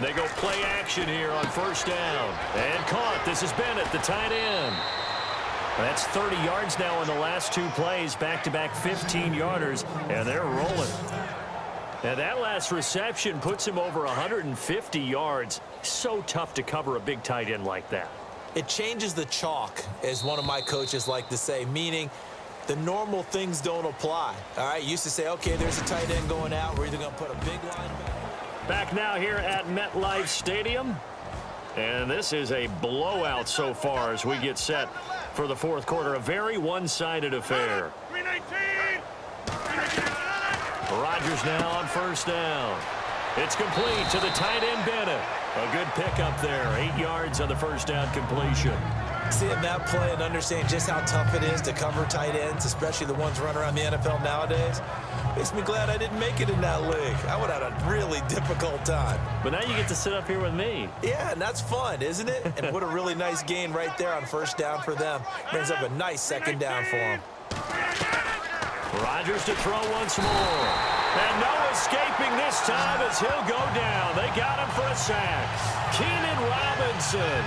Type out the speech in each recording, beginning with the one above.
They go play action here on first down. And caught. This is Bennett, the tight end. That's 30 yards now in the last 2 plays. Back-to-back 15-yarders, and they're rolling. And that last reception puts him over 150 yards. So tough to cover a big tight end like that. It changes the chalk, as one of my coaches like to say, meaning the normal things don't apply. All right, used to say, okay, there's a tight end going out. We're either going to put a big linebacker. Back now here at MetLife Stadium. And this is a blowout so far as we get set for the fourth quarter. A very one-sided affair. Rodgers now on first down. It's complete to the tight end, Bennett. A good pickup there. 8 yards on the first down completion. Seeing that play and understanding just how tough it is to cover tight ends, especially the ones running around the NFL nowadays, makes me glad I didn't make it in that league. I would have had a really difficult time. But now you get to sit up here with me. Yeah, and that's fun, isn't it? And what a really nice gain right there on first down for them. Brings up a nice second down for them. Rodgers to throw once more. And no escaping this time as he'll go down. They got him for a sack. Keenan Robinson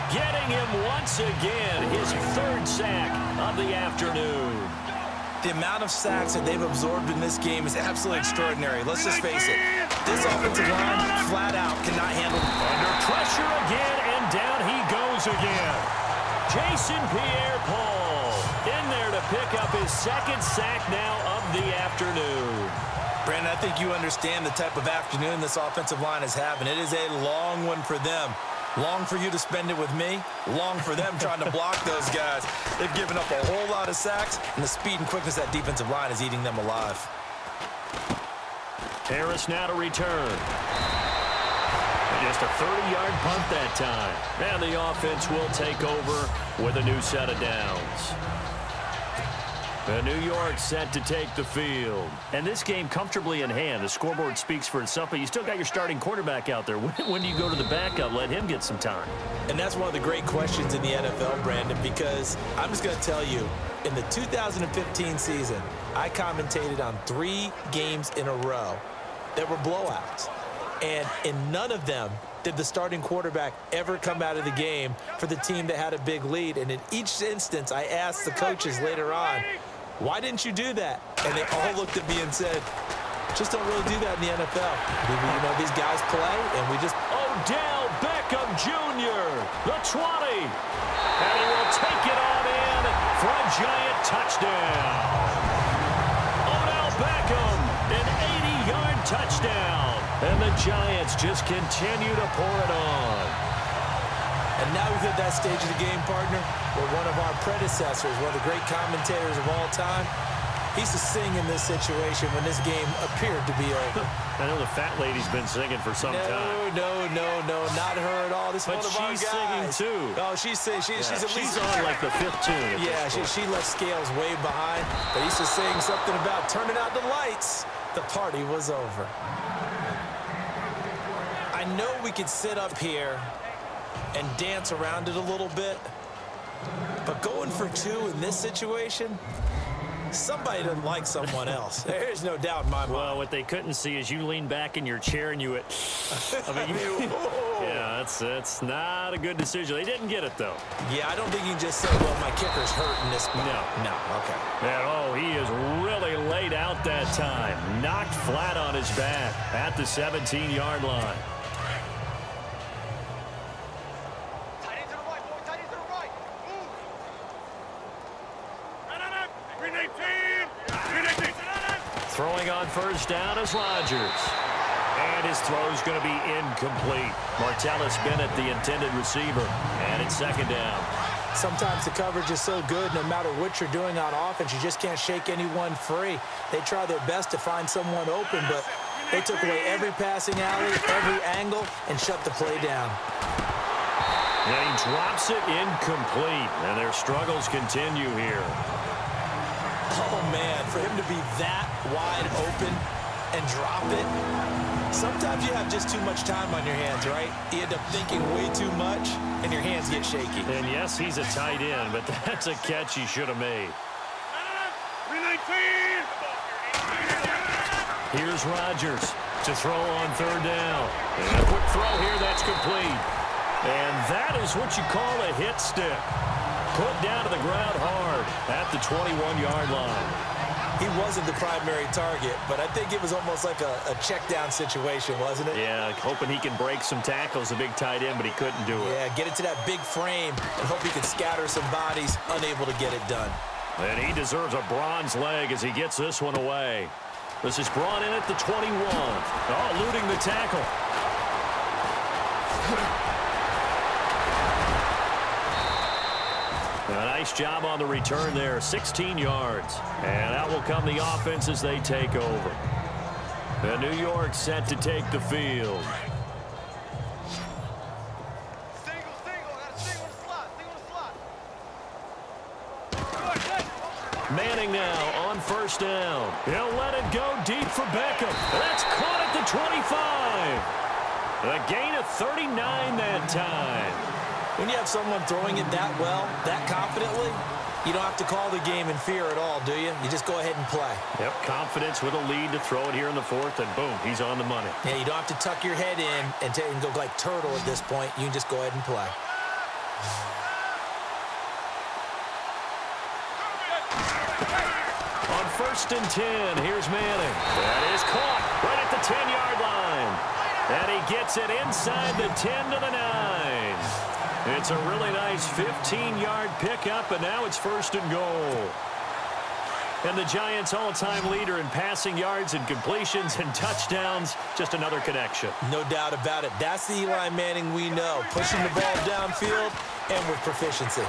getting him once again, his 3rd sack of the afternoon. The amount of sacks that they've absorbed in this game is absolutely extraordinary. Let's just face it. This offensive line, flat out, cannot handle it. Under pressure again, and down he goes again. Jason Pierre-Paul in there to pick up his 2nd sack now of the afternoon. Brandon, I think you understand the type of afternoon this offensive line is having. It is a long one for them. Long for you to spend it with me. Long for them trying to block those guys. They've given up a whole lot of sacks, and the speed and quickness of that defensive line is eating them alive. Harris now to return. Just a 30-yard punt that time. And the offense will take over with a new set of downs. And New York set to take the field. And this game comfortably in hand. The scoreboard speaks for itself, but you still got your starting quarterback out there. When do you go to the backup? Let him get some time. And that's one of the great questions in the NFL, Brandon, because I'm just going to tell you, in the 2015 season, I commentated on 3 games in a row that were blowouts. And in none of them did the starting quarterback ever come out of the game for the team that had a big lead. And in each instance, I asked the coaches later on, why didn't you do that? And they all looked at me and said, just don't really do that in the NFL. You know, these guys play, and we just... Odell Beckham Jr., the 20. And he will take it on in for a giant touchdown. Odell Beckham, an 80-yard touchdown. And the Giants just continue to pour it on. And now we've hit that stage of the game, partner, where one of our predecessors, one of the great commentators of all time, he used to sing in this situation when this game appeared to be over. I know the fat lady's been singing for some time. No, not her at all. This is one of our guys. But she's singing too. Oh, she's at least on like the 5th tune. Yeah, she left Scales way behind. But he used to sing something about turning out the lights. The party was over. I know we could sit up here and dance around it a little bit, but going for 2 in this situation, somebody doesn't like someone else. There's no doubt in my mind. Well, what they couldn't see is you lean back in your chair and you went, yeah, that's not a good decision. They didn't get it, though. Yeah, I don't think you can just say, well, my kicker's hurt in this spot. No, okay. And, he is really laid out that time. Knocked flat on his back at the 17-yard line. Throwing on first down is Rodgers. And his throw is going to be incomplete. Martellus Bennett, the intended receiver. And it's 2nd down. Sometimes the coverage is so good, no matter what you're doing on offense, you just can't shake anyone free. They try their best to find someone open, but they took away every passing alley, every angle, and shut the play down. And he drops it incomplete. And their struggles continue here. Oh, man, for him to be that wide open and drop it. Sometimes you have just too much time on your hands, right? You end up thinking way too much, and your hands get shaky. And, yes, he's a tight end, but that's a catch he should have made. Here's Rodgers to to throw on third down. And a quick throw here, that's complete. And that is what you call a hit stick. Put down to the ground hard at the 21-yard line. He wasn't the primary target, but I think it was almost like a check-down situation, wasn't it? Yeah, hoping he can break some tackles, a big tight end, but he couldn't do it. Yeah, get it to that big frame and hope he can scatter some bodies, unable to get it done. And he deserves a bronze leg as he gets this one away. This is brought in at the 21. Oh, eluding the tackle. A nice job on the return there, 16 yards. And out will come the offense as they take over. And New York set to take the field. Manning now on first down. He'll let it go deep for Beckham. That's caught at the 25. A gain of 39 that time. When you have someone throwing it that well, that confidently, you don't have to call the game in fear at all, do you? You just go ahead and play. Yep, confidence with a lead to throw it here in the fourth, and boom, he's on the money. Yeah, you don't have to tuck your head in and go like turtle at this point. You can just go ahead and play. On first and 10, here's Manning. That is caught right at the 10-yard line. And he gets it inside the 10 to the 9. It's a really nice 15-yard pickup, and now it's first and goal. And the Giants' all-time leader in passing yards and completions and touchdowns, just another connection. No doubt about it. That's the Eli Manning we know, pushing the ball downfield and with proficiency.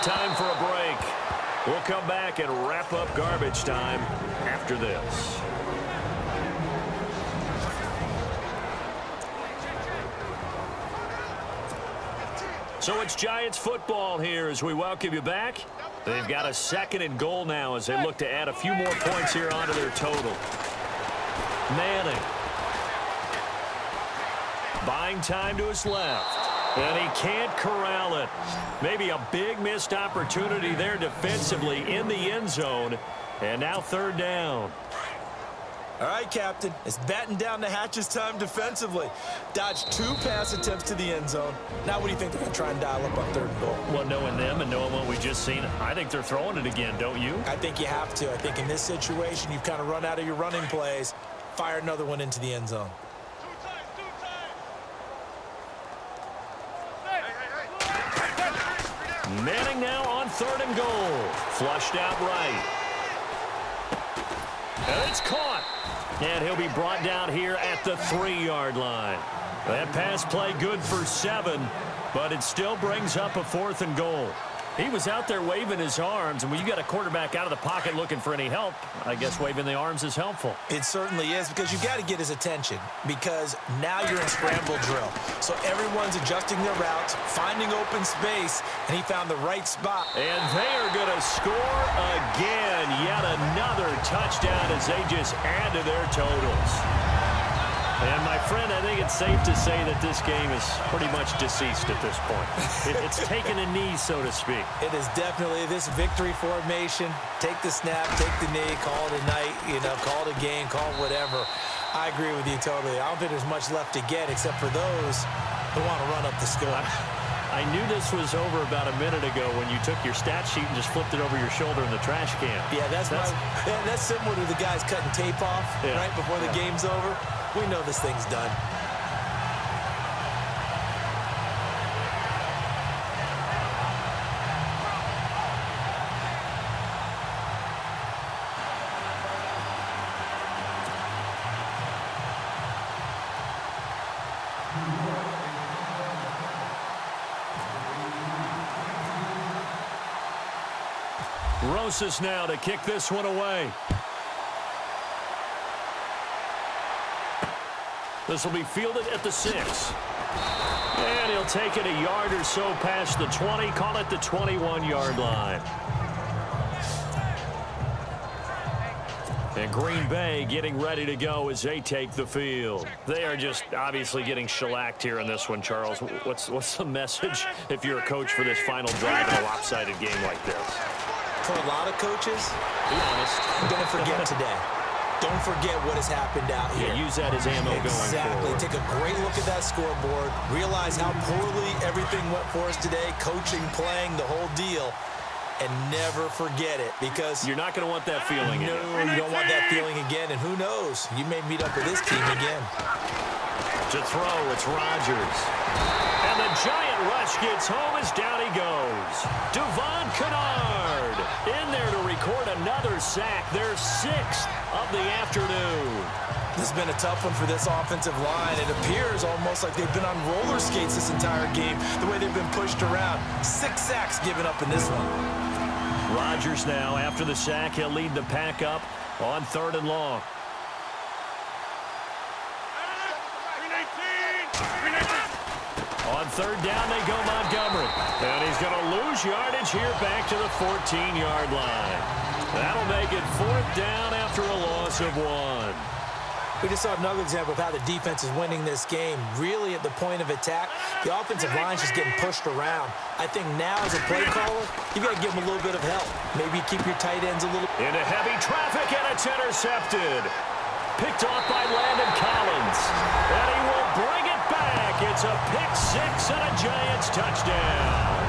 Time for a break. We'll come back and wrap up garbage time after this. So it's Giants football here as we welcome you back. They've got a second and goal now as they look to add a few more points here onto their total. Manning. Buying time to his left. And he can't corral it. Maybe a big missed opportunity there defensively in the end zone. And now third down. All right, Captain. It's batten down the hatches time defensively. Dodged 2 pass attempts to the end zone. Now what do you think they're going to try and dial up on third and goal? Well, knowing them and knowing what we just seen, I think they're throwing it again, don't you? I think you have to. I think in this situation, you've kind of run out of your running plays. Fire another one into the end zone. Manning now on third and goal. Flushed out right. And it's caught. And he'll be brought down here at the 3-yard line. That pass play good for 7, but it still brings up a fourth and goal. He was out there waving his arms, and when you got a quarterback out of the pocket looking for any help, I guess waving the arms is helpful. It certainly is, because you got to get his attention, because now you're in scramble drill. So everyone's adjusting their routes, finding open space, and he found the right spot. And they are going to score again. Yet another touchdown as they just add to their totals. And, my friend, I think it's safe to say that this game is pretty much deceased at this point. It's taken a knee, so to speak. It is definitely this victory formation. Take the snap, take the knee, call it a night, call it a game, call it whatever. I agree with you totally. I don't think there's much left to get except for those who want to run up the score. I knew this was over about a minute ago when you took your stat sheet and just flipped it over your shoulder in the trash can. Yeah, that's similar to the guys cutting tape off right before the game's over. We know this thing's done. Rosas now to kick this one away. This will be fielded at the 6. And he'll take it a yard or so past the 20, call it the 21-yard line. And Green Bay getting ready to go as they take the field. They are just obviously getting shellacked here in this one, Charles. What's the message if you're a coach for this final drive in a lopsided game like this? For a lot of coaches, be honest, don't forget today. Don't forget what has happened out here. Yeah, use that as ammo going forward. Exactly. Take a great look at that scoreboard. Realize how poorly everything went for us today. Coaching, playing, the whole deal. And never forget it, because you're not going to want that feeling again. No, you don't want that feeling again. And who knows? You may meet up with this team again. To throw, it's Rodgers. And the giant rush gets home as down he goes. Devon Kennard in there to record another sack. Their 6th of the afternoon. This has been a tough one for this offensive line. It appears almost like they've been on roller skates this entire game, the way they've been pushed around. 6 sacks given up in this one. Rodgers now, after the sack, he'll lead the pack up on 3rd and long. On 3rd down, they go Montgomery. And he's going to lose yardage here back to the 14-yard line. That'll make it 4th down after a loss of 1. We just saw another example of how the defense is winning this game. Really at the point of attack, the offensive line's just getting pushed around. I think now as a play caller, you got to give them a little bit of help. Maybe keep your tight ends a little. Into heavy traffic, and it's intercepted. Picked off by Landon Collins. And he will bring it back. It's a pick-6 and a Giants touchdown.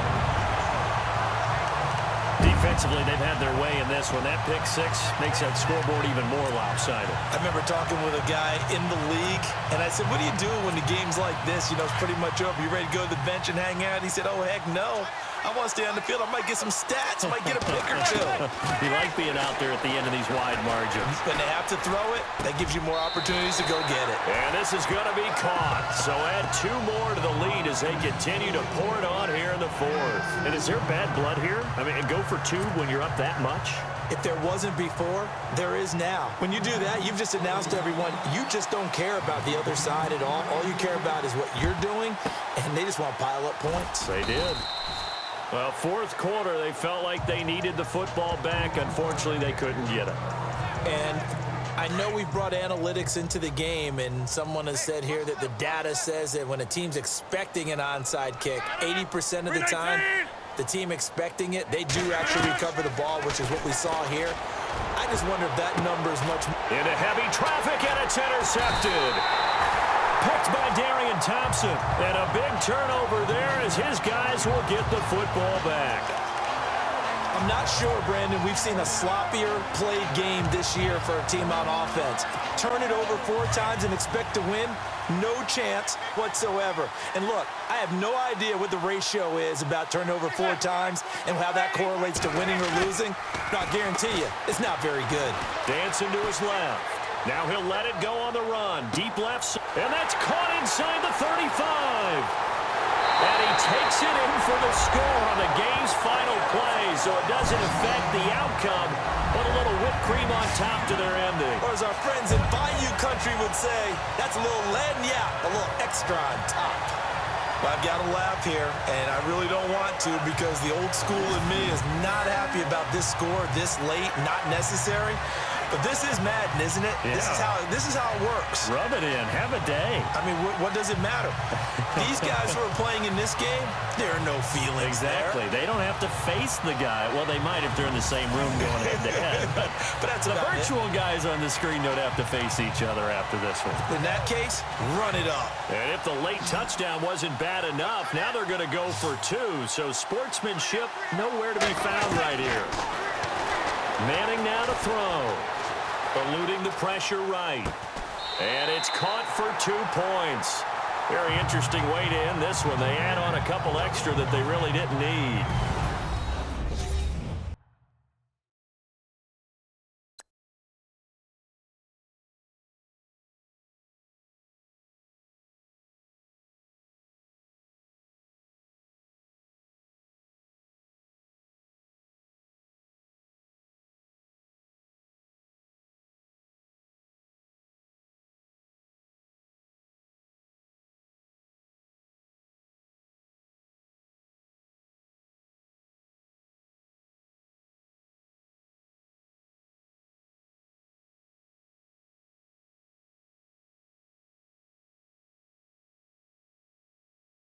Defensively, they've had their way in this one. That pick-6 makes that scoreboard even more lopsided. I remember talking with a guy in the league, and I said, what do you do when the game's like this? You know, it's pretty much over. You ready to go to the bench and hang out? He said, oh, heck no. I want to stay on the field. I might get some stats. I might get a pick or 2. You like being out there at the end of these wide margins. When they have to throw it, that gives you more opportunities to go get it. And this is going to be caught. So add 2 more to the lead as they continue to pour it on here in the 4th. And is there bad blood here? I mean, go for 2 when you're up that much? If there wasn't before, there is now. When you do that, you've just announced to everyone, you just don't care about the other side at all. All you care about is what you're doing, and they just want to pile up points. They did. Well, 4th quarter, they felt like they needed the football back. Unfortunately, they couldn't get it. And I know we've brought analytics into the game, and someone has said here that the data says that when a team's expecting an onside kick, 80% of the time, the team expecting it, they do actually recover the ball, which is what we saw here. I just wonder if that number is much. Into heavy traffic, and it's intercepted. Picked by Darian Thompson. And a big turnover there as his guys will get the football back. I'm not sure, Brandon, we've seen a sloppier played game this year for a team on offense. Turn it over 4 times and expect to win? No chance whatsoever. And look, I have no idea what the ratio is about turnover 4 times and how that correlates to winning or losing. But I'll guarantee you, it's not very good. Dancing to his left. Now he'll let it go on the run. Deep left. And that's caught inside the 35. And he takes it in for the score on the game's final play, so it doesn't affect the outcome, but a little whipped cream on top to their ending. Or as our friends in Bayou Country would say, that's a little lagniappe, a little extra on top. Well, I've got to laugh here, and I really don't want to because the old school in me is not happy about this score this late, not necessary. But this is Madden, isn't it? Yeah. This is how it works. Rub it in. Have a day. I mean, what does it matter? These guys who are playing in this game, there are no feelings exactly. there. They don't have to face the guy. Well, they might if they're in the same room going head-to-head. But that's the about virtual guys on the screen don't have to face each other after this one. In that case, run it up. And if the late touchdown wasn't bad enough, now they're going to go for 2. So sportsmanship nowhere to be found right here. Manning now to throw. Eluding the pressure right. And it's caught for 2 points. Very interesting way to end this one. They add on a couple extra that they really didn't need.